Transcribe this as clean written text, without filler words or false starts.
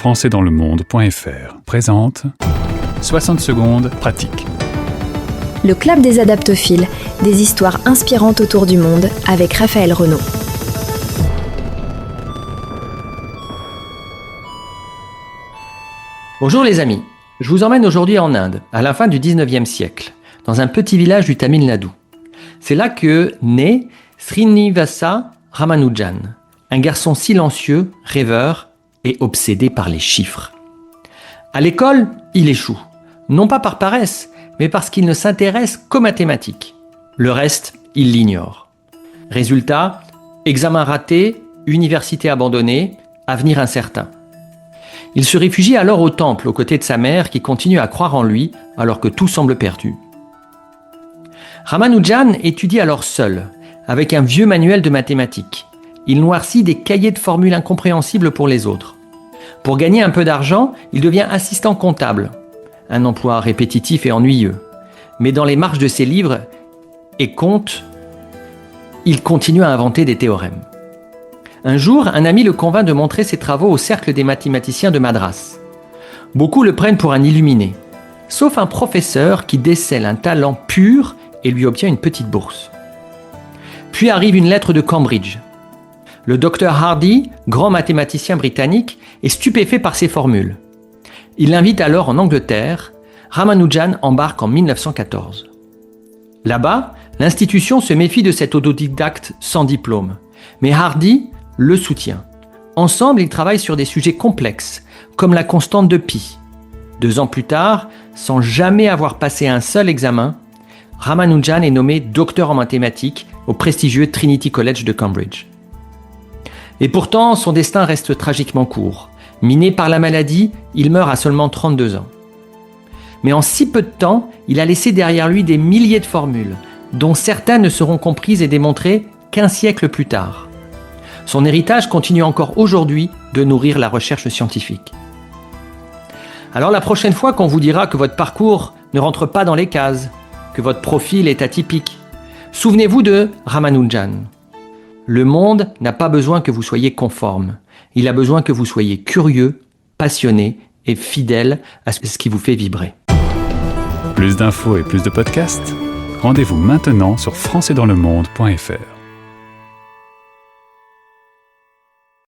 Françaisdanslemonde.fr présente 60 secondes pratiques. Le Club des Adaptophiles, des histoires inspirantes autour du monde avec Raphaël Renaud. Bonjour les amis, je vous emmène aujourd'hui en Inde, à la fin du 19e siècle, dans un petit village du Tamil Nadu. C'est là que naît Srinivasa Ramanujan, un garçon silencieux, rêveur et obsédé par les chiffres. À l'école, il échoue, non pas par paresse, mais parce qu'il ne s'intéresse qu'aux mathématiques. Le reste, il l'ignore. Résultat, examen raté, université abandonnée, avenir incertain. Il se réfugie alors au temple aux côtés de sa mère qui continue à croire en lui alors que tout semble perdu. Ramanujan étudie alors seul, avec un vieux manuel de mathématiques. Il noircit des cahiers de formules incompréhensibles pour les autres. Pour gagner un peu d'argent, il devient assistant comptable. Un emploi répétitif et ennuyeux. Mais dans les marges de ses livres et comptes, il continue à inventer des théorèmes. Un jour, un ami le convainc de montrer ses travaux au cercle des mathématiciens de Madras. Beaucoup le prennent pour un illuminé, sauf un professeur qui décèle un talent pur et lui obtient une petite bourse. Puis arrive une lettre de Cambridge. Le docteur Hardy, grand mathématicien britannique, est stupéfait par ses formules. Il l'invite alors en Angleterre. Ramanujan embarque en 1914. Là-bas, l'institution se méfie de cet autodidacte sans diplôme. Mais Hardy le soutient. Ensemble, ils travaillent sur des sujets complexes, comme la constante de pi. 2 ans plus tard, sans jamais avoir passé un seul examen, Ramanujan est nommé docteur en mathématiques au prestigieux Trinity College de Cambridge. Et pourtant, son destin reste tragiquement court. Miné par la maladie, il meurt à seulement 32 ans. Mais en si peu de temps, il a laissé derrière lui des milliers de formules, dont certaines ne seront comprises et démontrées qu'1 siècle plus tard. Son héritage continue encore aujourd'hui de nourrir la recherche scientifique. Alors la prochaine fois qu'on vous dira que votre parcours ne rentre pas dans les cases, que votre profil est atypique, souvenez-vous de Ramanujan. Le monde n'a pas besoin que vous soyez conforme. Il a besoin que vous soyez curieux, passionné et fidèle à ce qui vous fait vibrer. Plus d'infos et plus de podcasts, rendez-vous maintenant sur Françaisdanslemonde.fr.